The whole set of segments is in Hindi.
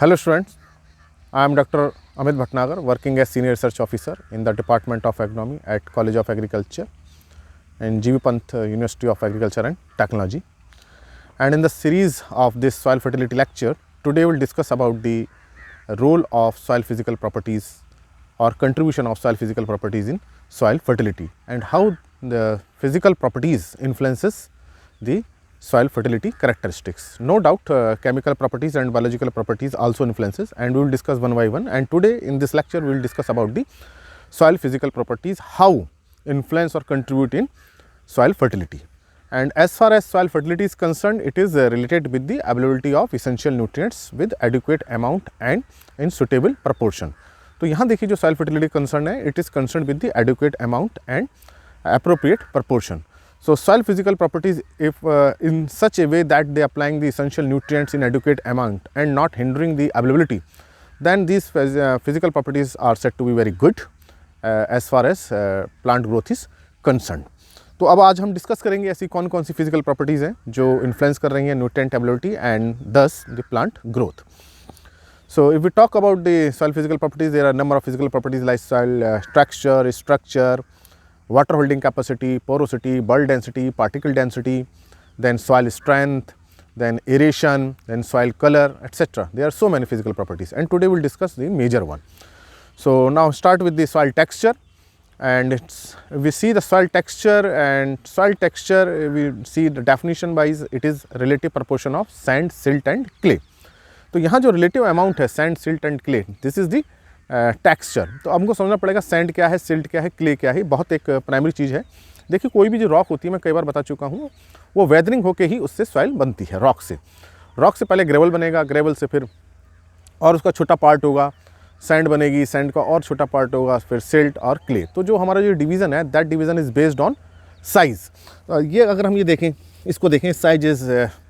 Hello students, I am Dr. Amit Bhatnagar, working as Senior Research Officer in the Department of Agronomy at College of Agriculture and G.V. Pant University of Agriculture and Technology. And in the series of this soil fertility lecture, today we will discuss about the role of soil physical properties or contribution of soil physical properties in soil fertility and how the physical properties influences the soil fertility characteristics. No doubt chemical properties and biological properties also influences, and we will discuss one by one. And today in this lecture we will discuss about the soil physical properties, how influence or contribute in soil fertility. And as far as soil fertility is concerned, it is related with the availability of essential nutrients with adequate amount and in suitable proportion. तो यहाँ देखिए जो soil fertility concern है, it is concerned with the adequate amount and appropriate proportion. So soil physical properties, if in such a way that they are applying the essential nutrients in adequate amount and not hindering the availability, then these physical properties are said to be very good as far as plant growth is concerned. तो अब आज हम डिस्कस करेंगे ऐसी कौन कौन सी फिजिकल प्रॉपर्टीज़ हैं जो इन्फ्लुएंस कर रही हैं न्यूट्रिएंट एबिलिटी एंड दस the plant growth. So if we talk about the soil physical properties, there are a number of physical properties like soil texture, structure, water holding capacity, porosity, bulk density, particle density, then soil strength, then aeration, then soil color, etc. There are so many physical properties, and today we will discuss the major one. So now start with the soil texture, and we see the soil texture, and soil texture we see the definition wise it is relative proportion of sand, silt and clay. तो यहाँ जो रिलेटिव अमाउंट है sand, silt and clay, this is the texture. तो हमको समझना पड़ेगा सैंड क्या है, सिल्ट क्या है, क्ले क्या है. बहुत एक प्राइमरी चीज़ है. देखिए कोई भी जो रॉक होती है, मैं कई बार बता चुका हूँ, वो वेदरिंग होके ही उससे सॉइल बनती है. रॉक से पहले ग्रेवल बनेगा, ग्रेवल से फिर और उसका छोटा पार्ट होगा, सैंड बनेगी, सैंड का और छोटा पार्ट होगा, फिर सिल्ट और क्ले. तो जो हमारा जो डिवीज़न है, that division is based on size. ये अगर हम ये देखें, इसको देखें, साइज इज़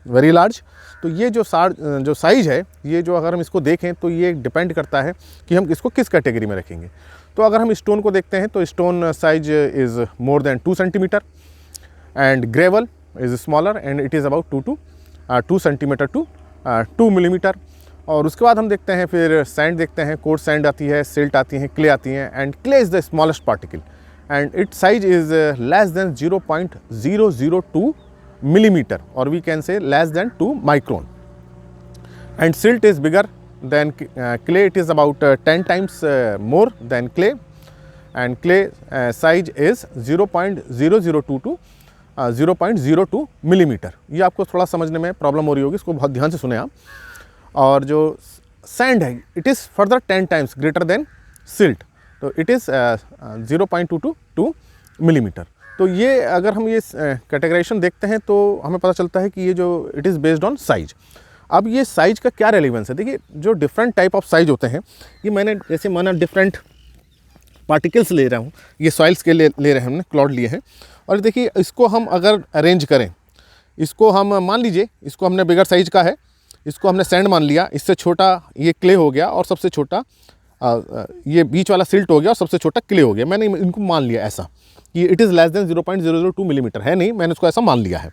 वेरी लार्ज. तो ये जो साइज है, ये जो अगर हम इसको देखें तो ये डिपेंड करता है कि हम इसको किस कैटेगरी में रखेंगे. तो अगर हम स्टोन को देखते हैं तो stone size is more than 2 centimetre and gravel is smaller and it is about 2 centimetre to 2 millimetre. और उसके बाद हम देखते हैं फिर सैंड देखते हैं, कोर्स सैंड आती है, सिल्ट आती है, क्ले आती हैं, and clay is the smallest particle and it's size is less than 0.002 millimeter, or we can say less than 2 micron. And silt is bigger than clay. It is about 10 times more than clay, and clay size is 0.002 to 0.02 millimeter. ये आपको थोड़ा समझने में प्रॉब्लम हो रही होगी, इसको बहुत ध्यान से सुने आप. और जो सैंड है, it is further 10 times greater than silt, तो इट इज़ 0.222 मिलीमीटर. तो ये अगर हम ये कैटेगराइजेशन देखते हैं तो हमें पता चलता है कि ये जो it is based on size. अब ये साइज का क्या रेलिवेंस है? देखिए जो डिफरेंट टाइप ऑफ साइज होते हैं, ये मैंने जैसे माना डिफरेंट पार्टिकल्स ले रहा हूँ, ये सॉइल्स के ले रहे हैं, हमने क्लाउड लिए हैं. और देखिए इसको हम अगर अरेंज करें, इसको हम मान लीजिए, इसको हमने बिगर साइज का है, इसको हमने सैंड मान लिया, इससे छोटा ये क्ले हो गया और सबसे छोटा ये बीच वाला सिल्ट हो गया और सबसे छोटा क्ले हो गया. मैंने इनको मान लिया ऐसा कि it is less than 0.002 millimetre है, नहीं, मैंने उसको ऐसा मान लिया है.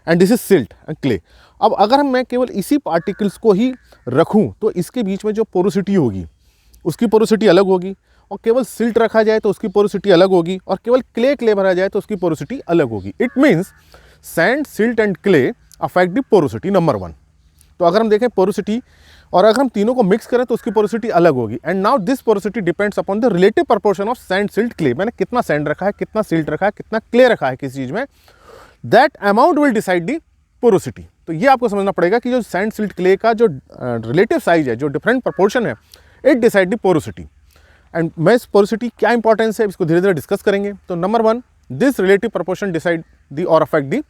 And this is silt and clay. अब अगर मैं केवल इसी पार्टिकल्स को ही रखूं तो इसके बीच में जो पोरोसिटी होगी उसकी पोरोसिटी अलग होगी, और केवल सिल्ट रखा जाए तो उसकी पोरोसिटी अलग होगी, और केवल क्ले भरा जाए तो उसकी पोरोसिटी अलग होगी. It means sand, silt and clay affect the porosity number 1. तो अगर हम देखें पोरोसिटी, और अगर हम तीनों को मिक्स करें तो उसकी पोरोसिटी अलग होगी. And now this porosity depends upon the relative proportion of sand, silt, clay. मैंने कितना सैंड रखा है, कितना सिल्ट रखा है, कितना क्ले रखा है किसी चीज़ में, that amount will decide the porosity. तो ये आपको समझना पड़ेगा कि जो सैंड, सिल्ट, क्ले का जो रिलेटिव साइज है, जो डिफरेंट प्रोपोर्शन है, it decide the porosity. And मैं इस पोरोसिटी क्या इंपॉर्टेंस है इसको धीरे धीरे डिस्कस करेंगे. तो number 1, this relative proportion decide the और अफेक्ट दी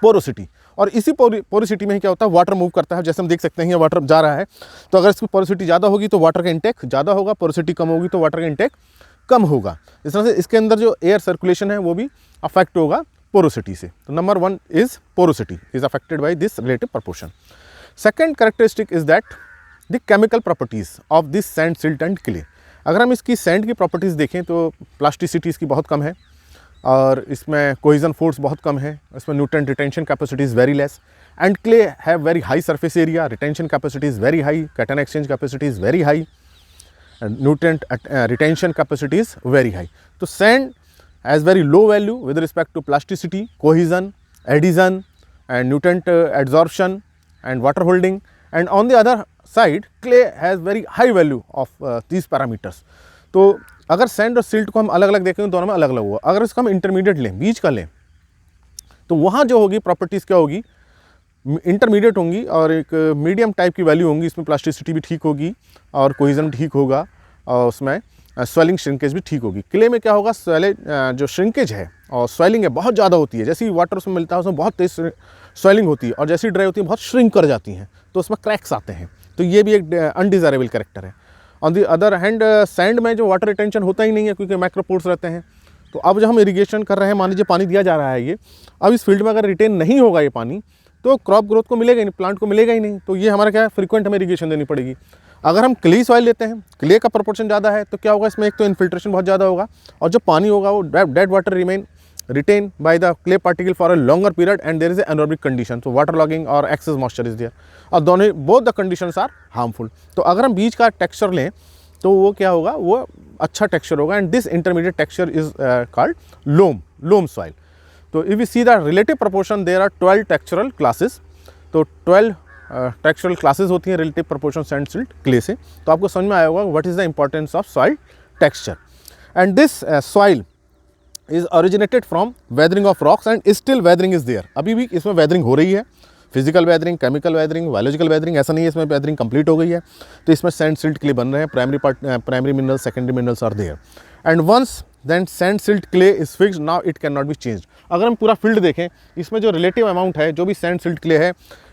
पोरोसिटी. और इसी पोरोसिटी में ही क्या होता है, वाटर मूव करता है. जैसे हम देख सकते हैं ये वाटर जा रहा है, तो अगर इसकी पोरोसिटी ज़्यादा होगी तो वाटर का इंटेक ज़्यादा होगा, पोरोसिटी कम होगी तो वाटर का इंटेक कम होगा. इस तरह से इसके अंदर जो एयर सर्कुलेशन है वो भी अफेक्ट होगा पोरोसिटी से. तो number 1 is porosity is affected by this relative proportion. Second characteristic is that the chemical properties of this sand, silt and clay. अगर हम इसकी सैंड की प्रॉपर्टीज़ देखें तो प्लास्टिसिटी इसकी बहुत कम है, और इसमें कोहेजन फोर्स बहुत कम है, इसमें nutrient retention capacity is very less, and clay have very high surface area, retention capacity is very high, cation exchange capacity is very high, and nutrient retention capacity is very high. So sand has very low value with respect to plasticity, cohesion, adhesion and nutrient absorption and water holding, and on the other side clay has very high value of these parameters. तो अगर सैंड और सिल्ट को हम अलग अलग देखें तो दोनों में अलग अलग हुआ. अगर इसको हम इंटरमीडिएट लें, बीच का लें, तो वहाँ जो होगी प्रॉपर्टीज़ क्या होगी, इंटरमीडिएट होंगी और एक मीडियम टाइप की वैल्यू होंगी. इसमें प्लास्टिसिटी भी ठीक होगी और कोहिजन भी ठीक होगा और उसमें स्वेलिंग श्रिंकेज भी ठीक होगी. क्ले में क्या होगा, जो श्रिंकेज है और स्वेलिंग है बहुत ज़्यादा होती है. जैसे ही वाटर उसमें मिलता है उसमें बहुत तेज स्वेलिंग होती है और जैसी ड्राई होती है बहुत श्रिंक कर जाती हैं, तो उसमें क्रैक्स आते हैं. तो ये भी एक अनडिज़ायरेबल कैरेक्टर है. On the other hand sand में जो वाटर रिटेंशन होता ही नहीं है क्योंकि माइक्रोपोर्स रहते हैं. तो अब जब हम इरिगेशन कर रहे हैं, मान लीजिए पानी दिया जा रहा है ये, अब इस फील्ड में अगर रिटेन नहीं होगा ये पानी तो क्रॉप ग्रोथ को मिलेगा ही नहीं, प्लांट को मिलेगा ही नहीं. तो ये हमारा क्या है, फ्रीक्वेंट हमें इरिगेशन देनी पड़ेगी. अगर हम क्ले सॉइल लेते हैं, क्ले का प्रोपोर्शन ज़्यादा है तो क्या होगा, इसमें एक तो इन्फिल्ट्रेशन बहुत ज़्यादा होगा और जो पानी होगा वो dead water retain by the clay particle for a longer period and there is a anaerobic condition. तो वाटर लॉगिंग और एक्सेस मॉइस्चर इज देयर और दोनों both the conditions are harmful. तो अगर हम बीच का टेक्सचर लें तो वो क्या होगा, वो अच्छा टेक्सचर होगा and this intermediate texture is called loam soil. तो if we see the relative proportion there are 12 textural classes. तो 12 टेक्सचरल क्लासेस होती हैं relative proportion sand silt clay से. तो आपको समझ में आया होगा what is the importance of soil texture. And this soil is originated from weathering of rocks and still weathering is there. अभी भी इसमें वेदरिंग हो रही है, physical weathering, chemical weathering, biological weathering. ऐसा नहीं है इसमें वेदरिंग कंप्लीट हो गई है. तो इसमें सैंड सिल्ट क्ले बन रहे हैं. Primary minerals, secondary minerals are there and once then sand silt clay is fixed, now it can not be changed. अगर हम पूरा फील्ड देखें, इसमें जो रिलेटिव अमाउंट है जो भी सैंड सिल्ट क्ले है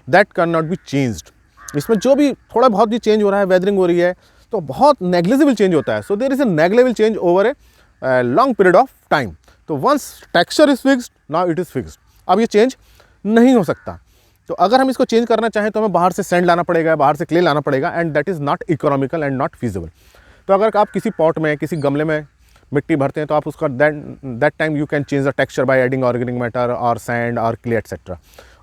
that can not be changed. इसमें जो भी थोड़ा बहुत भी चेंज हो रहा है, वेदरिंग हो रही है तो बहुत नेग्लिजिबल चेंज होता है. So there is a negligible change over a long period of time. तो once texture is fixed, now it is fixed. अब ये चेंज नहीं हो सकता. तो अगर हम इसको चेंज करना चाहें तो हमें बाहर से सैंड लाना पड़ेगा, बाहर से क्ले लाना पड़ेगा and that is not economical and not feasible. तो अगर आप किसी पॉट में, किसी गमले में मिट्टी भरते हैं तो आप उसका that time you can change the texture by adding organic matter और सैंड और क्ले एटसेट्रा.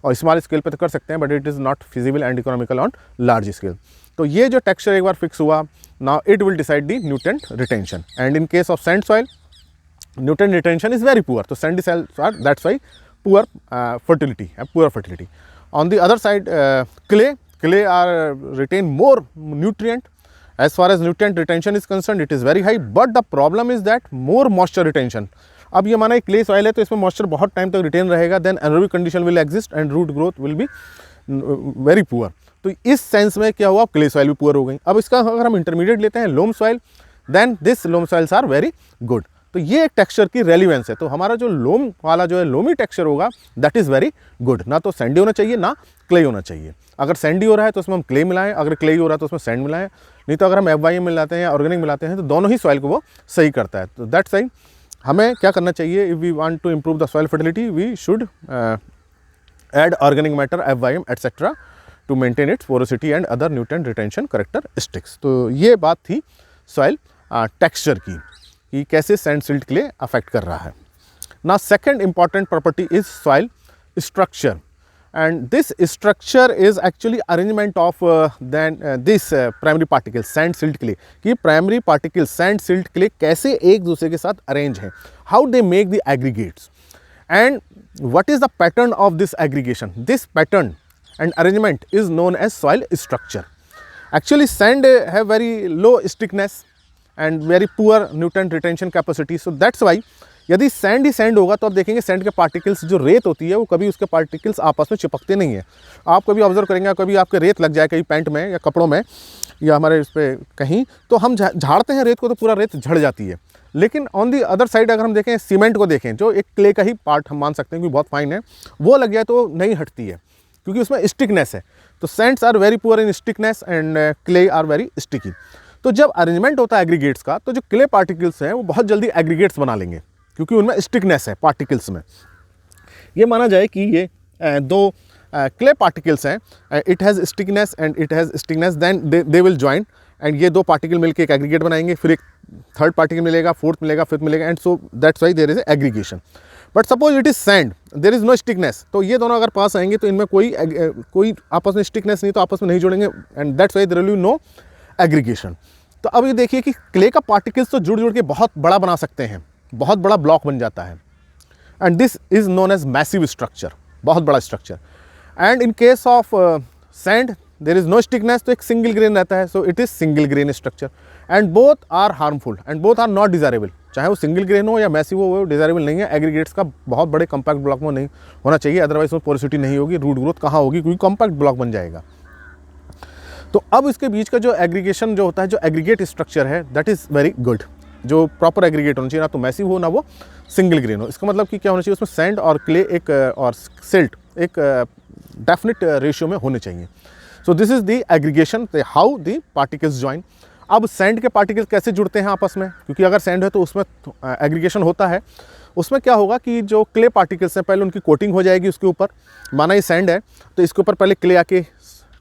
और स्मॉल स्केल पे तो कर सकते हैं but it is not feasible and economical on large scale. तो ये जो टेक्सचर एक बार फिक्स हुआ, now it will decide the nutrient retention. And in case of sand soil, nutrient retention is very poor. तो sandy soils are that's Y poor fertility. On the other side, clay are retain more nutrient. As far as nutrient retention is concerned, it is very high. But the problem is that more moisture retention. अब ये माना क्ले सॉइल है तो इसमें मॉइस्चर बहुत टाइम तक रिटेन रहेगा, then anaerobic condition will exist and root growth will be very poor. तो इस सेंस में क्या हुआ, क्ले सॉइल भी पुअर हो गई. अब इसका अगर हम इंटरमीडिएट लेते हैं loam soil, then this loam soils are very good. तो ये एक टेक्सचर की रेलिवेंस है. तो हमारा जो लोम वाला जो है लोमी टेक्सचर होगा दैट इज़ वेरी गुड. ना तो सैंडी होना चाहिए ना क्ले होना चाहिए. अगर सैंडी हो रहा है तो उसमें हम क्ले मिलाएं, अगर क्ले हो रहा है तो उसमें सैंड मिलाएं. नहीं तो अगर हम FYM मिलाते हैं या ऑर्गेनिक मिलाते हैं तो दोनों ही सॉइल को वो सही करता है. तो दैट्स सही. हमें क्या करना चाहिए, if we want to improve the soil fertility we should add organic matter, FYM etcetera to maintain its porosity and other nutrient retention characteristics. तो ये बात थी सॉइल टेक्सचर की कि कैसे सैंड सिल्ट क्ले अफेक्ट कर रहा है. ना second important property is soil structure and this structure is actually arrangement of this primary particle sand silt clay. कि primary particle sand silt clay कैसे एक दूसरे के साथ अरेंज हैं, how they make the aggregates and what is the pattern of this aggregation. This pattern and arrangement is known as soil structure. Actually sand have very low stickiness and very poor nutrient retention capacity. So that's Y यदि सैंड ही सैंड होगा तो आप देखेंगे सैंड के पार्टिकल्स, जो रेत होती है वो कभी उसके पार्टिकल्स आपस में चिपकते नहीं हैं. आप कभी ऑब्जर्व करेंगे, कभी आपके रेत लग जाए कहीं पैंट में या कपड़ों में या हमारे इस पर कहीं, तो हम झाड़ते हैं रेत को तो पूरा रेत झड़ जाती है. लेकिन ऑन दी अदर साइड अगर हम देखें सीमेंट को देखें, जो एक क्ले का ही पार्ट हम मान सकते हैं कि बहुत फाइन है, वो लग जाए तो नहीं हटती है क्योंकि उसमें स्टिकनेस है. तो sands are very poor in stickiness and clay are very sticky. तो जब अरेंजमेंट होता है एग्रीगेट्स का तो जो क्ले पार्टिकल्स हैं वो बहुत जल्दी एग्रीगेट्स बना लेंगे क्योंकि उनमें स्टिकनेस है पार्टिकल्स में. ये माना जाए कि ये दो क्ले पार्टिकल्स हैं, it has stickiness and it has stickiness, then they will join and ये दो पार्टिकल मिलकर एक एग्रीगेट बनाएंगे. फिर एक थर्ड पार्टिकल मिलेगा, फोर्थ मिलेगा, फिफ्थ मिलेगा and so that's why there is aggregation. But suppose it is sand, there is no stickiness, तो ये दोनों अगर पास आएंगे तो इनमें कोई आपस में स्टिकनेस नहीं, तो आपस में नहीं जुड़ेंगे, and that's why there will be no aggregation. तो अब ये देखिए कि क्ले का पार्टिकल्स तो जुड़ जुड़ के बहुत बड़ा बना सकते हैं, बहुत बड़ा ब्लॉक बन जाता है, and this is known as massive structure, बहुत बड़ा structure. And in case of sand there is no stickiness, तो एक सिंगल ग्रेन रहता है, so it is single grain structure, and both are harmful and both are not desirable. चाहे वो सिंगल ग्रेन हो या मैसिव हो, वो डिजायरेबल नहीं है। एग्रीगेट्स का बहुत बड़े कॉम्पैक्ट ब्लॉक में नहीं होना चाहिए, अदरवाइज वो पोरोसिटी नहीं होगी, रूट ग्रोथ कहाँ होगी, क्योंकि कॉम्पैक्ट ब्लॉक बन जाएगा। तो अब इसके बीच का जो एग्रीगेशन जो होता है, जो एग्रीगेट स्ट्रक्चर है, दैट इज़ वेरी गुड। जो प्रॉपर एग्रीगेट होना चाहिए, ना तो मैसिव हो ना वो सिंगल ग्रेन हो। इसका मतलब कि क्या होना चाहिए, उसमें सैंड और क्ले एक और सिल्ट एक डेफिनेट रेशियो में होने चाहिए। So this is the aggregation, how the particles join. अब सैंड के पार्टिकल्स कैसे जुड़ते हैं आपस में, क्योंकि अगर सैंड है तो उसमें एग्रीगेशन होता है। उसमें क्या होगा कि जो क्ले पार्टिकल्स हैं, पहले उनकी कोटिंग हो जाएगी उसके ऊपर। माना ये सैंड है तो इसके ऊपर पहले क्ले आके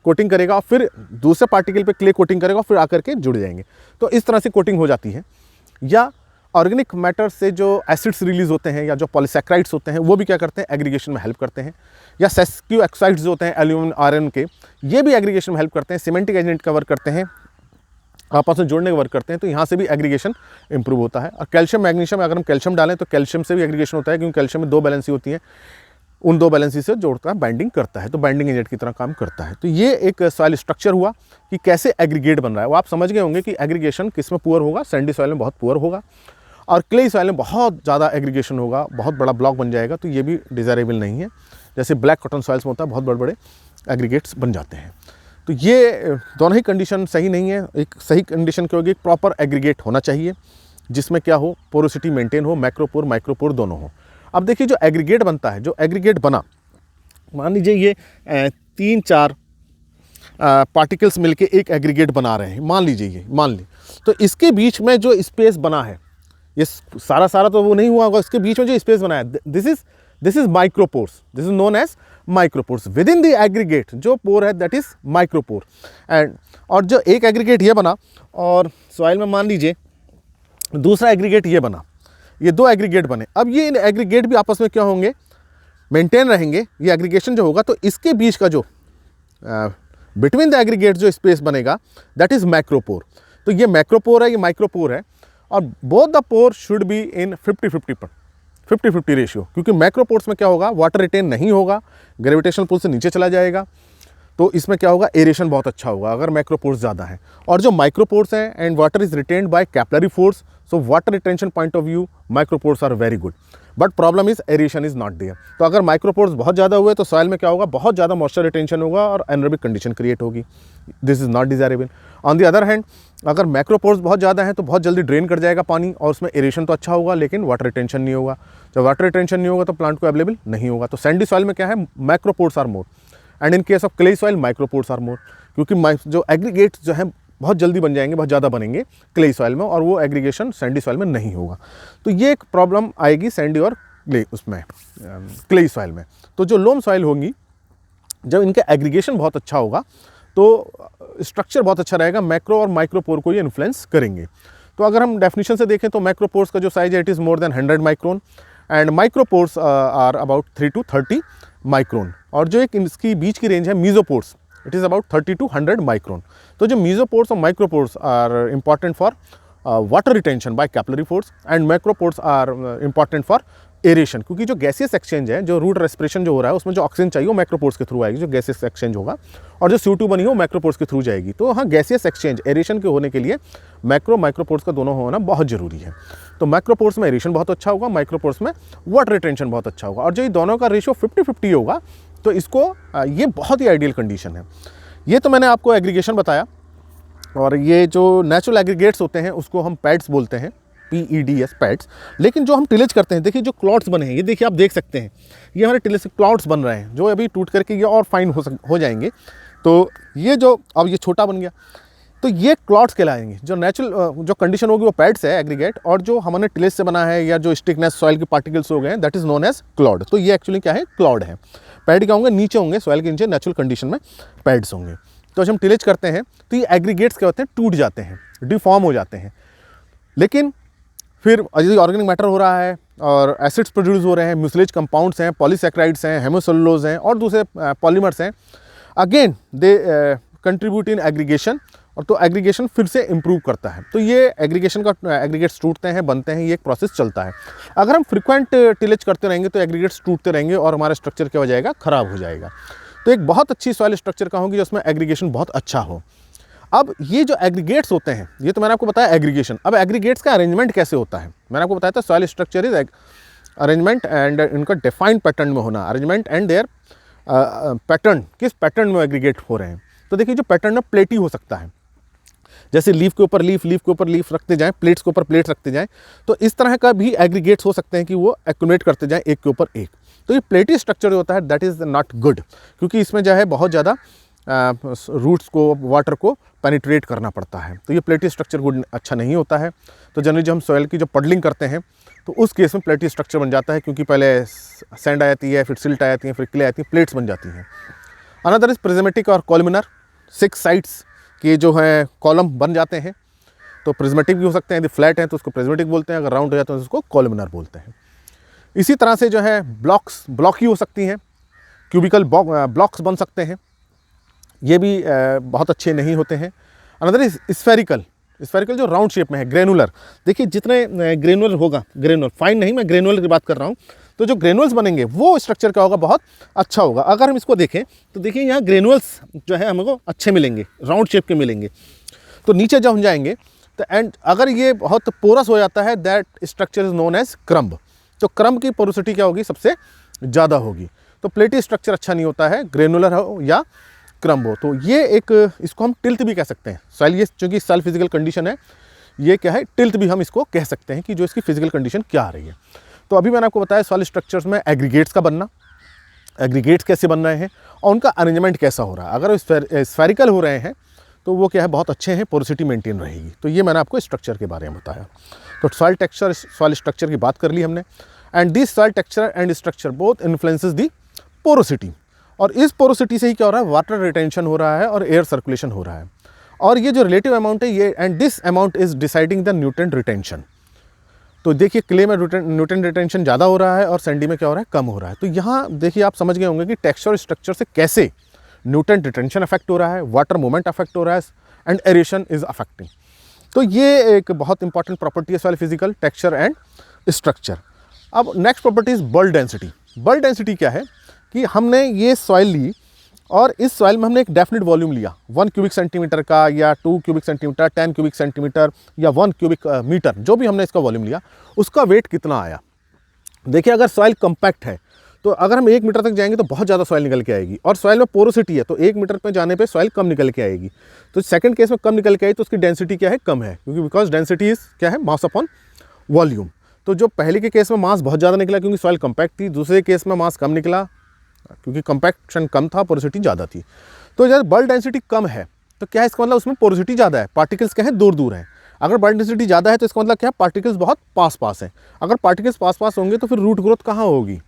कोटिंग करेगा, और फिर दूसरे पार्टिकल पे क्ले कोटिंग करेगा, फिर आकर के जुड़ जाएंगे। तो इस तरह से कोटिंग हो जाती है। या ऑर्गेनिक मैटर से जो एसिड्स रिलीज होते हैं या जो पॉलीसैक्राइड्स होते हैं, वो भी क्या करते हैं, एग्रीगेशन में हेल्प करते हैं। या सेस्क्यू ऑक्साइड्स जो होते हैं एल्यूमिनियम आयरन के, ये भी एग्रीगेशन में हेल्प करते हैं, सीमेंटिक एजेंट का वर्क करते हैं, आपस में जोड़ने का वर्क करते हैं। तो यहाँ से भी एग्रीगेशन इंप्रूव होता है। और कैल्शियम मैग्नीशियम, अगर हम कैल्शियम डालें तो कैल्शियम से भी एग्रीगेशन होता है, क्योंकि कैल्शियम में 2 बैलेंसी होती है, उन 2 बैलेंसी से जोड़ता है, बाइंडिंग करता है, तो बाइंडिंग एजेंट की तरह काम करता है। तो ये एक सॉइल स्ट्रक्चर हुआ कि कैसे एग्रीगेट बन रहा है। वो आप समझ गए होंगे कि एग्रीगेशन किस में पुअर होगा, सैंडी सॉइल में बहुत पुअर होगा, और क्ले सॉइल में बहुत ज़्यादा एग्रीगेशन होगा, बहुत बड़ा ब्लॉक बन जाएगा, तो ये भी डिज़ायरेबल नहीं है। जैसे ब्लैक कॉटन सॉइल्स में होता है, बहुत बड़े बड़े एग्रीगेट्स बन जाते हैं। तो ये दोनों ही कंडीशन सही नहीं है। एक सही कंडीशन क्या होगी, एक प्रॉपर एग्रीगेट होना चाहिए जिसमें क्या हो, पोरोसिटी मेंटेन हो, मैक्रोपोर माइक्रोपोर दोनों हो। अब देखिए जो एग्रीगेट बनता है, जो एग्रीगेट बना, मान लीजिए ये 3-4 पार्टिकल्स मिलके एक एग्रीगेट बना रहे हैं, मान लीजिए ये, मान ली, तो इसके बीच में जो स्पेस बना है, ये सारा तो वो नहीं हुआ होगा, इसके बीच में जो स्पेस बना है, this is micropores, this is known as micropores within the aggregate. जो पोर है दैट इज माइक्रोपोर। एंड और जो एक एग्रीगेट ये बना, और सॉइल में मान लीजिए दूसरा एग्रीगेट ये बना, ये 2 एग्रीगेट बने। अब ये इन एग्रीगेट भी आपस में क्या होंगे, मेंटेन रहेंगे। ये एग्रीगेशन जो होगा, तो इसके बीच का जो बिटवीन द एग्रीगेट जो स्पेस बनेगा, दैट इज मैक्रोपोर। तो ये मैक्रोपोर है, ये माइक्रोपोर है, और both the pore should be in 50-50 ratio. क्योंकि मैक्रोपोर्स में क्या होगा, वाटर रिटेन नहीं होगा, ग्रेविटेशनल पुल से नीचे चला जाएगा, तो इसमें क्या होगा, एरेशन बहुत अच्छा होगा अगर मैक्रोपोर्स ज़्यादा है। और जो माइक्रोपोर्स हैं, and water is retained by capillary force, so water retention point of view micropores are very good, but problem is aeration is not there. तो अगर माइक्रोपोर्स बहुत ज़्यादा हुए तो सॉइल में क्या होगा, बहुत ज़्यादा मॉइस्चर रिटेंशन होगा और एनरोबिक कंडीशन क्रिएट होगी। This is not desirable. On the other hand, अगर मैक्रोपोर्स बहुत ज़्यादा है तो बहुत जल्दी ड्रेन कर जाएगा पानी, और उसमें एरेशन तो अच्छा होगा, लेकिन वाटर रिटेंशन नहीं होगा। जब वाटर रिटेंशन नहीं होगा तो प्लांट को अवेलेबल नहीं होगा। तो सैंडी सॉइल में क्या है, macropores are more, and in case of clay soil micropores are more, क्योंकि जो एग्रीगेट्स जो हैं बहुत जल्दी बन जाएंगे, बहुत ज़्यादा बनेंगे क्ले सॉइल में, और वो एग्रीगेशन सैंडी सॉइल में नहीं होगा। तो ये एक प्रॉब्लम आएगी सैंडी और उसमें क्ले सॉइल में। तो जो लोम सॉइल होंगी, जब इनका एग्रीगेशन बहुत अच्छा होगा तो स्ट्रक्चर बहुत अच्छा रहेगा, मैक्रो और माइक्रोपोर को ये इन्फ्लुएंस करेंगे। तो अगर हम डेफिनेशन से देखें तो मैक्रोपोर्स का जो साइज है, it is more than 100 micron, and micropores are about 3 to 30 micron. और जो एक इसकी बीच की रेंज है mesopores, it is about 30 to 100 micron. तो जो मीजोपोर्स और micropores are important for water retention by capillary force, and macropores are important for aeration, क्योंकि जो गैसियस एक्सचेंज है, जो रूट रेस्पिरेशन जो हो रहा है, उसमें जो ऑक्सीजन चाहिए वो मैक्रोपोर्स के थ्रू आएगी, जो गैसियस एक्सचेंज होगा, और जो CO2 बनी हो मैक्रोपोर्स के थ्रू जाएगी। तो हाँ, गैसियस एक्सचेंज एरेशन के होने के लिए माइक्रोपोर्स का दोनों होना बहुत ज़रूरी है। तो मैक्रोपोर्स में एरेशन बहुत अच्छा होगा, माइक्रोपोर्स में वाटर रिटेंशन बहुत अच्छा होगा, और जो ये दोनों का रेशियो 50-50 होगा, तो इसको ये बहुत ही आइडियल कंडीशन है। ये तो मैंने आपको एग्रीगेशन बताया। और ये जो नेचुरल एग्रीगेट्स होते हैं उसको हम पैड्स बोलते हैं, PEDS पैड्स। लेकिन जो हम टिलेज करते हैं, देखिए जो क्लॉट्स बने हैं, ये देखिए आप देख सकते हैं, ये हमारे टिलेज से क्लॉट्स बन रहे हैं, जो अभी टूट करके ये और फाइन हो जाएंगे। तो ये जो अब ये छोटा बन गया, तो ये क्लॉट्स कहलाएंगे। जो नेचुरल जो कंडीशन होगी वो पैड्स है एग्रीगेट, और जो हमने टिलेज से बना है या जो स्टिकनेस सॉइल के पार्टिकल्स हो गए हैं, that is known as clod. तो ये एक्चुअली क्या है, क्लॉड है। पैड क्या होंगे, नीचे होंगे, सॉइल के नीचे नेचुरल कंडीशन में पैड्स होंगे। तो जब हम टिलेज करते हैं तो ये एग्रीगेट्स क्या होते हैं, टूट जाते हैं, डिफॉर्म हो जाते हैं। लेकिन फिर यदि ऑर्गेनिक मैटर हो रहा है और एसिड्स प्रोड्यूस हो रहे हैं, म्यूसिलेज कंपाउंड्स हैं, पॉलीसैकेराइड्स हैं, हेमोसेलुलोज हैं और दूसरे पॉलीमर्स हैं, again they contribute in aggregation, और तो एग्रीगेशन फिर से इम्प्रूव करता है। तो ये एग्रीगेशन का एग्रीगेट्स टूटते हैं, बनते हैं, ये एक प्रोसेस चलता है। अगर हम फ्रिक्वेंट टिलेज करते रहेंगे तो एग्रीगेट्स टूटते रहेंगे और हमारा स्ट्रक्चर क्या हो जाएगा, ख़राब हो जाएगा। तो एक बहुत अच्छी सॉइल स्ट्रक्चर का होगी जिसमें एग्रीगेशन बहुत अच्छा हो। अब ये जो एग्रीगेट्स होते हैं, ये तो मैंने आपको बताया एग्रीगेशन। अब एग्रीगेट्स का अरेंजमेंट कैसे होता है, मैंने आपको बताया था soil structure is arrangement and इनका डिफाइंड पैटर्न में होना, अरेंजमेंट एंड देयर पैटर्न, किस पैटर्न में एग्रीगेट हो रहे हैं। तो देखिए जो पैटर्न है प्लेटी हो सकता है, जैसे लीफ के ऊपर लीफ, लीफ के ऊपर लीफ रखते जाएं, प्लेट्स के ऊपर प्लेट्स रखते जाएं, तो इस तरह का भी एग्रीगेट्स हो सकते हैं कि वो एक्यूमुलेट करते जाएं एक के ऊपर एक। तो ये प्लेटी स्ट्रक्चर जो होता है दैट इज़ नॉट गुड, क्योंकि इसमें जो है बहुत ज़्यादा रूट्स को, वाटर को पेनिट्रेट करना पड़ता है। तो ये प्लेटी स्ट्रक्चर गुड अच्छा नहीं होता है। तो जनरली जब हम सॉइल की जो पडलिंग करते हैं तो उस केस में प्लेटी स्ट्रक्चर बन जाता है, क्योंकि पहले सैंड आ जाती है, फिर सिल्ट आ जाती है, फिर क्ले आती है, प्लेट्स बन जाती हैं। अनदर इज प्रिज्मेटिक और कॉलमिनर, 6 साइड्स के जो है कॉलम बन जाते हैं। तो प्रिज्मेटिक भी हो सकते हैं, यदि फ्लैट हैं तो उसको प्रिज्मेटिक बोलते हैं, अगर राउंड हो जाते हैं तो उसको कॉलमिनर बोलते हैं। इसी तरह से जो है ब्लॉकी हो सकती हैं, क्यूबिकल ब्लॉक्स बन सकते हैं, ये भी बहुत अच्छे नहीं होते हैं। अनदर इज स्फेरिकल जो राउंड शेप में है, ग्रेनुलर। देखिए जितने ग्रेनुलर होगा, ग्रेनुलर फाइन नहीं, मैं ग्रेनुलर की बात कर रहा हूँ, तो जो ग्रेनुअल्स बनेंगे वो स्ट्रक्चर क्या होगा, बहुत अच्छा होगा। अगर हम इसको देखें तो देखिए यहाँ ग्रेनुअल्स जो है हमको अच्छे मिलेंगे, राउंड शेप के मिलेंगे। तो नीचे जब हम जाएंगे तो एंड अगर ये बहुत पोरस हो जाता है, that structure is known as crumb. तो क्रम्ब की पोरोसिटी क्या होगी, सबसे ज़्यादा होगी। तो प्लेटी स्ट्रक्चर अच्छा नहीं होता है, ग्रेनुलर हो या क्रम्ब हो। तो ये एक, इसको हम टिल्ट भी कह सकते हैं। सॉइल ये चूँकि सॉइल फिजिकल कंडीशन है, ये क्या है, टिल्ट भी हम इसको कह सकते हैं कि जो इसकी फिजिकल कंडीशन क्या आ रही है। तो अभी मैंने आपको बताया सॉइल स्ट्रक्चर्स में एग्रीगेट्स का बनना, एग्रीगेट्स कैसे बन रहे हैं और उनका अरेंजमेंट कैसा हो रहा है। अगर स्फेरिकल हो रहे हैं तो वो क्या है, बहुत अच्छे हैं, पोरोसिटी मेंटेन रहेगी। तो ये मैंने आपको स्ट्रक्चर के बारे में बताया। तो सॉइल टेक्सचर, सॉइल स्ट्रक्चर की बात कर ली हमने। And this soil texture and structure both influences the porosity. और इस पोरोसिटी से ही क्या हो रहा है, वाटर रिटेंशन हो रहा है और एयर सर्कुलेशन हो रहा है। और ये जो रिलेटिव अमाउंट है ये, and this amount is deciding the nutrient retention. तो देखिए क्ले में न्यूट्रिएंट रिटेंशन ज़्यादा हो रहा है और सैंडी में क्या हो रहा है, कम हो रहा है। तो यहाँ देखिए आप समझ गए होंगे कि टेक्सचर और स्ट्रक्चर से कैसे न्यूट्रिएंट रिटेंशन अफेक्ट हो रहा है, वाटर मूवमेंट अफेक्ट हो रहा है एंड एरेशन इज अफेक्टिंग। तो ये एक बहुत इंपॉर्टेंट प्रॉपर्टी है soil physical, texture and structure. अब next property is bulk density. Bulk density क्या है कि हमने ये सॉइल ली और इस सॉइल में हमने एक डेफिनेट वॉल्यूम लिया, 1 क्यूबिक सेंटीमीटर का या 2 क्यूबिक सेंटीमीटर, 10 क्यूबिक सेंटीमीटर या 1 क्यूबिक मीटर, जो भी हमने इसका वॉल्यूम लिया, उसका वेट कितना आया। देखिए अगर सॉइल कम्पैक्ट है तो अगर हम 1 मीटर तक जाएंगे तो बहुत ज़्यादा सॉइल निकल के आएगी, और सॉइल में पोरोसिटी है तो 1 मीटर पे जाने पे सॉइल कम निकल के आएगी। तो सेकंड केस में कम निकल के आई तो उसकी डेंसिटी क्या है, कम है, क्योंकि बिकॉज डेंसिटी इज क्या है, मास अपॉन वॉल्यूम। तो जो पहले के केस में मास बहुत ज़्यादा निकला क्योंकि सॉइल कम्पैक्ट थी, दूसरे केस में मास कम निकला क्योंकि कंपैक्शन कम था, पोरोसिटी ज़्यादा थी। तो जब बल्क डेंसिटी कम है तो क्या है, इसका मतलब उसमें पोरोसिटी ज़्यादा है, पार्टिकल्स क्या है, दूर दूर हैं। अगर बल्क डेंसिटी ज़्यादा है तो इसका मतलब क्या है, पार्टिकल्स बहुत पास पास हैं। अगर पार्टिकल्स पास पास होंगे तो फिर रूट ग्रोथ कहाँ होगी।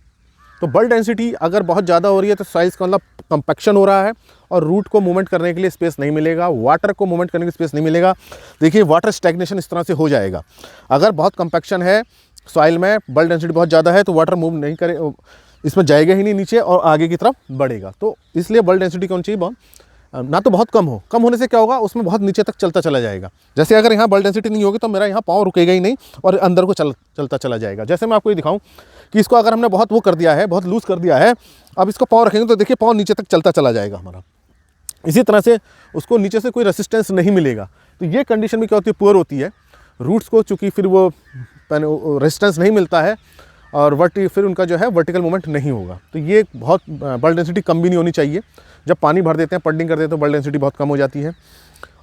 तो बल्क डेंसिटी अगर बहुत ज़्यादा हो रही है तो साइज का मतलब कंपैक्शन हो रहा है और रूट को मूवमेंट करने के लिए स्पेस नहीं मिलेगा, वाटर को मूवमेंट करने की स्पेस नहीं मिलेगा। देखिए वाटर स्टैग्नेशन इस तरह से हो जाएगा। अगर बहुत कंपैक्शन है सॉइल में, बल्क डेंसिटी बहुत ज़्यादा है तो वाटर मूव नहीं करे, इसमें जाएगा ही नहीं नीचे और आगे की तरफ बढ़ेगा। तो इसलिए बल्क डेंसिटी कौन चाहिए, बहुत ना तो बहुत कम हो। कम होने से क्या होगा, उसमें बहुत नीचे तक चलता चला जाएगा। जैसे अगर यहाँ बल्क डेंसिटी नहीं होगी तो मेरा यहाँ पाँव रुकेगा ही नहीं और अंदर को चलता चला जाएगा। जैसे मैं आपको ये दिखाऊं कि इसको अगर हमने बहुत वो कर दिया है, बहुत लूज़ कर दिया है, अब इसको पाँव रखेंगे तो देखिए पाँव नीचे तक चलता चला जाएगा हमारा। इसी तरह से उसको नीचे से कोई रेसिस्टेंस नहीं मिलेगा। तो ये कंडीशन भी क्या होती है, पुअर होती है रूट्स को, चूँकि फिर वो रेसिस्टेंस नहीं मिलता है और फिर उनका जो है वर्टिकल मूवमेंट नहीं होगा। तो ये बहुत बल्क डेंसिटी कम भी नहीं होनी चाहिए। जब पानी भर देते हैं, पडलिंग कर देते हैं तो बल्क डेंसिटी बहुत कम हो जाती है।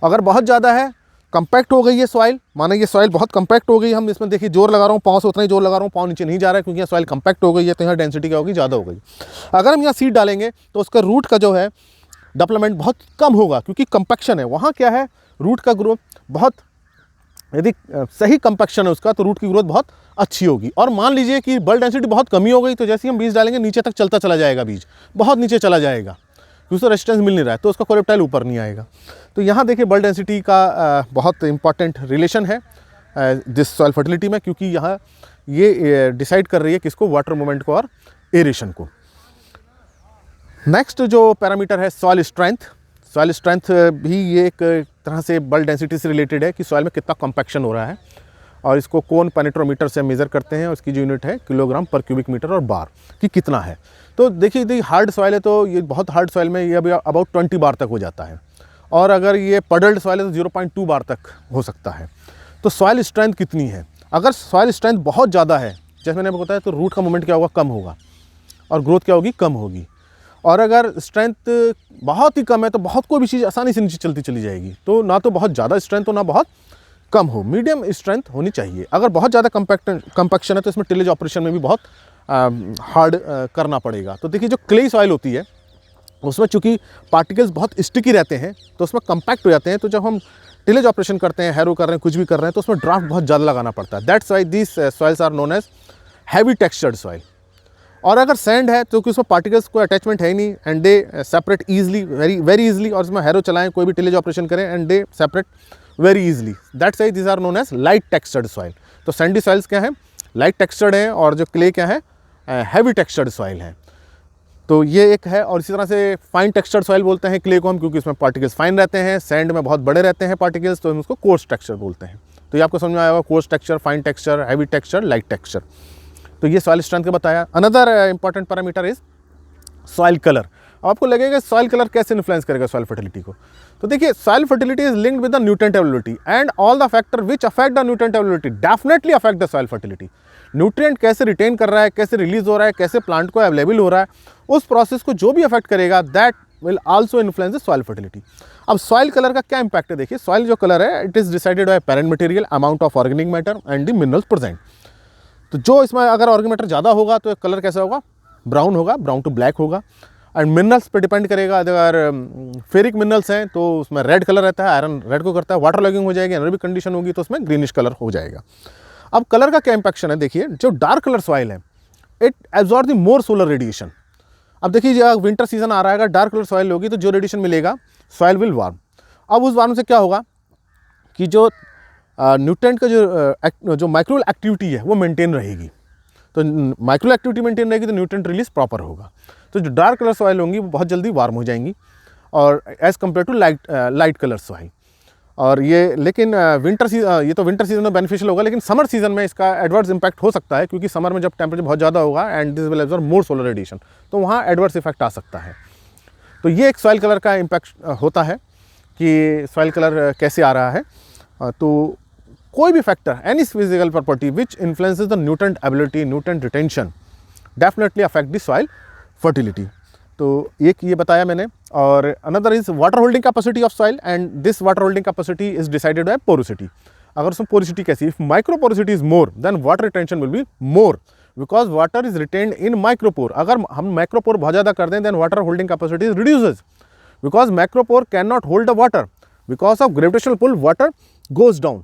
अगर बहुत ज़्यादा है, कंपैक्ट हो गई है सॉइल, माना ये सॉइल बहुत कंपैक्ट हो गई, हम इसमें देखिए जोर लगा रहा हूँ, पाँव से उतना ही जोर लगा रहा हूँ, पाँव नीचे नहीं जा रहा है क्योंकि यहाँ सॉइल कंपैक्ट हो गई है, तो यहाँ डेंसिटी क्या होगी, ज़्यादा हो गई। अगर हम यहाँ सीड डालेंगे तो उसका रूट का जो है डेवलपमेंट बहुत कम होगा क्योंकि कंपैक्शन है। वहाँ क्या है, रूट का ग्रोथ बहुत, यदि सही कंपैक्शन है उसका तो रूट की ग्रोथ बहुत अच्छी होगी। और मान लीजिए कि बल्क डेंसिटी बहुत कमी हो गई तो जैसे ही हम बीज डालेंगे नीचे तक चलता चला जाएगा, बीज बहुत नीचे चला जाएगा क्योंकि उसको रेजिस्टेंस मिल नहीं रहा है, तो उसका कोलेप्टाइल ऊपर नहीं आएगा। तो यहाँ देखिए बल्क डेंसिटी का बहुत इंपॉर्टेंट रिलेशन है दिस सॉइल फर्टिलिटी में, क्योंकि यहाँ ये डिसाइड कर रही है किसको, वाटर मूवमेंट को और एरेशन को। नेक्स्ट जो पैरामीटर है सॉइल स्ट्रेंथ। सॉइल स्ट्रेंथ भी ये एक तरह से बल्क डेंसिटी से रिलेटेड है कि सॉइल में कितना कॉम्पैक्शन हो रहा है, और इसको कोन पेनेट्रोमीटर से मेज़र करते हैं, और इसकी जो यूनिट है किलोग्राम पर क्यूबिक मीटर और बार कि कितना है। तो देखिए हार्ड सॉइल है तो ये बहुत हार्ड सॉइल में ये अभी अबाउट 20 बार तक हो जाता है, और अगर ये पडल्ड सॉइल है तो 0.2 बार तक हो सकता है। तो सॉइल स्ट्रेंथ कितनी है? अगर सॉइल स्ट्रेंथ बहुत ज़्यादा है, जैसे मैंने बताया, तो रूट का मूवमेंट क्या होगा, कम होगा, और ग्रोथ क्या होगी, कम होगी। और अगर स्ट्रेंथ बहुत ही कम है तो बहुत कोई भी चीज़ आसानी से नीचे चलती चली जाएगी। तो ना तो बहुत ज़्यादा स्ट्रेंथ हो ना बहुत कम हो, मीडियम स्ट्रेंथ होनी चाहिए। अगर बहुत ज़्यादा कंपैक्शन है तो इसमें टिलेज ऑपरेशन में भी बहुत हार्ड करना पड़ेगा। तो देखिए जो क्ले सॉइल होती है उसमें चूँकि पार्टिकल्स बहुत स्टिकी रहते हैं तो उसमें कंपैक्ट हो जाते हैं, तो जब हम टिलेज ऑपरेशन करते हैं, हैरो कर रहे हैं, कुछ भी कर रहे हैं, तो उसमें ड्राफ्ट बहुत ज़्यादा लगाना पड़ता है। That's why these soils are known as heavy textured soil. और अगर सैंड है तो उसमें पार्टिकल्स कोई अटैचमेंट है ही नहीं, and they separate easily, very easily, और इसमें हैरो चलाएं, कोई भी टिलेज ऑपरेशन करें, and they separate very easily. That's why these are known as light textured soil. तो सैंडी सॉइल्स क्या है, लाइट टेक्सचर्ड है, और जो क्ले क्या है, हैवी टेक्सचर्ड सॉइल है। तो ये एक है। और इसी तरह से फाइन टेक्सचर्ड सॉइल बोलते हैं क्ले को हम, क्योंकि इसमें पार्टिकल्स फाइन रहते हैं, सैंड में बहुत बड़े रहते हैं पार्टिकल्स, तो हम उसको कोर्स टेक्सचर बोलते हैं। तो ये आपको समझ में आया होगा, course texture, fine texture, heavy texture, light texture. तो ये सॉइल स्ट्रेंथ का बताया। Another important parameter is soil colour. अब आपको लगेगा सॉइल कलर कैसे इन्फ्लुएंस करेगा सॉइल फर्टिलिटी को। तो देखिए soil fertility is linked with the nutrient availability, and all the factor which affect the nutrient availability definitely affect the soil fertility. Nutrient कैसे रिटेन कर रहा है, कैसे रिलीज हो रहा है, कैसे प्लांट को अवेलेबल हो रहा है, उस प्रोसेस को जो भी अफेक्ट करेगा that will also influence the soil fertility. अब सॉइल कलर का क्या इंपैक्ट है? देखिए सॉइल जो कलर है it is decided by parent material, amount of organic matter and the minerals present. तो जो इसमें अगर ऑर्गेनिक मैटर ज़्यादा होगा तो कलर कैसा होगा, ब्राउन होगा, ब्राउन टू ब्लैक होगा। एंड मिनरल्स पे डिपेंड करेगा, अगर फेरिक मिनरल्स हैं तो उसमें रेड कलर रहता है, आयरन रेड को करता है, वाटर लॉगिंग हो जाएगी, एनर्जी कंडीशन होगी तो उसमें ग्रीनिश कलर हो जाएगा। अब कलर का क्या इंपैक्शन है? देखिए जो डार्क कलर सॉइल है it absorb the more solar radiation. अब देखिए विंटर सीजन आ रहा है, अगर डार्क कलर सॉइल होगी तो जो रेडिएशन मिलेगा सॉइल विल वार्म। अब उस वार्म से क्या होगा कि जो न्यूट्रिएंट का जो माइक्रोल एक्टिविटी है वो मेंटेन रहेगी। तो माइक्रो एक्टिविटी मेंटेन रहेगी तो न्यूट्रिएंट रिलीज प्रॉपर होगा। तो जो डार्क कलर सॉइल होंगी वो बहुत जल्दी वार्म हो जाएंगी, और as compare to light colour soil. और ये लेकिन ये तो विंटर सीजन में बेनिफिशियल होगा, लेकिन समर सीजन में इसका एडवर्स इंपैक्ट हो सकता है, क्योंकि समर में जब टेम्परेचर बहुत ज़्यादा होगा and this will absorb more solar radiation, तो वहाँ एडवर्स इफेक्ट आ सकता है। तो ये एक सॉइल कलर का इम्पैक्ट होता है कि सॉइल कलर कैसे आ रहा है। तो कोई भी factor, any physical property which influences the nutrient ability, nutrient retention, definitely affect the soil fertility. तो एक ये बताया मैंने। और another is water holding capacity of soil, and this water holding capacity is decided bye porosity. अगर उसमें पोरोसिटी कैसी, if micro porosity is more than water retention will be more, because water is retained in micropore. अगर हम माइक्रोपोर बहुत ज़्यादा कर दें then water holding capacity is reduces, because micropore can not hold the water, because of gravitational pull water goes down,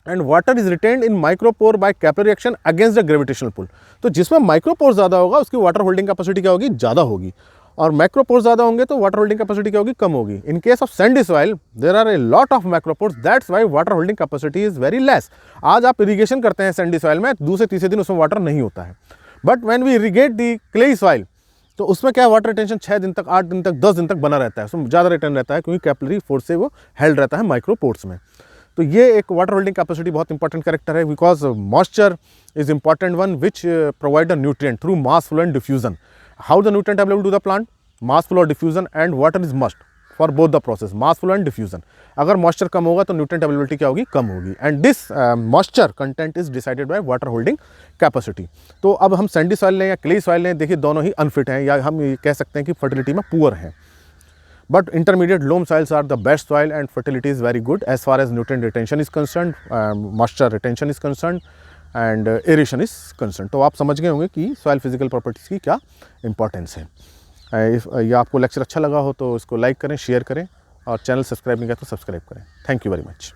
and water is retained in micropore by capillary reaction against the gravitational pull. तो जिसमें माइक्रोपोर ज़्यादा होगा उसकी वाटर होल्डिंग कैपेसिटी क्या होगी, ज़्यादा होगी, और माइक्रोपोर ज़्यादा होंगे तो वाटर होल्डिंग कैपेसिटी क्या होगी, कम होगी। In case of sandy soil there are a lot of micropores, that's why water holding capacity is very less. आज आप इरीगेशन करते हैं सैंडी सॉइल में, दूसरे तीसरे दिन उसमें वाटर नहीं होता है, but when we irrigate the clayey soil तो उसमें क्या है, वाटर रिटेंशन 6 दिन तक, 8 दिन तक, 10 दिन तक बना रहता है, उसमें ज़्यादा रिटर्न रहता है, क्योंकि कैपिलरी फोर्स से वो हेल्ड रहता है माइक्रोपोर्स में। तो ये एक वाटर होल्डिंग कैपेसिटी बहुत इंपॉर्टेंट कैरेक्टर है, because moisture is important one which provide the nutrient through mass flow and diffusion. How the nutrient available to the plant, mass flow और diffusion, and water is must for both the process, mass flow and diffusion. अगर मॉइस्चर कम होगा तो न्यूट्रिएंट अवेलेबिलिटी क्या होगी, कम होगी, and this moisture content is decided by water holding capacity. तो अब हम सैंडी सॉइल लें या क्ले सॉइल लें, देखिए दोनों ही अनफिट हैं, या हम ये कह सकते हैं कि फर्टिलिटी में पुअर हैं। But intermediate loam soils are the best soil and fertility is very good as far as nutrient retention is concerned, moisture retention is concerned and aeration is concerned. तो आप समझ गए होंगे कि soil physical properties की क्या importance है। या आपको लेक्चर अच्छा लगा हो तो इसको लाइक करें, शेयर करें, और चैनल सब्सक्राइब नहीं किया तो सब्सक्राइब करें। Thank you very much.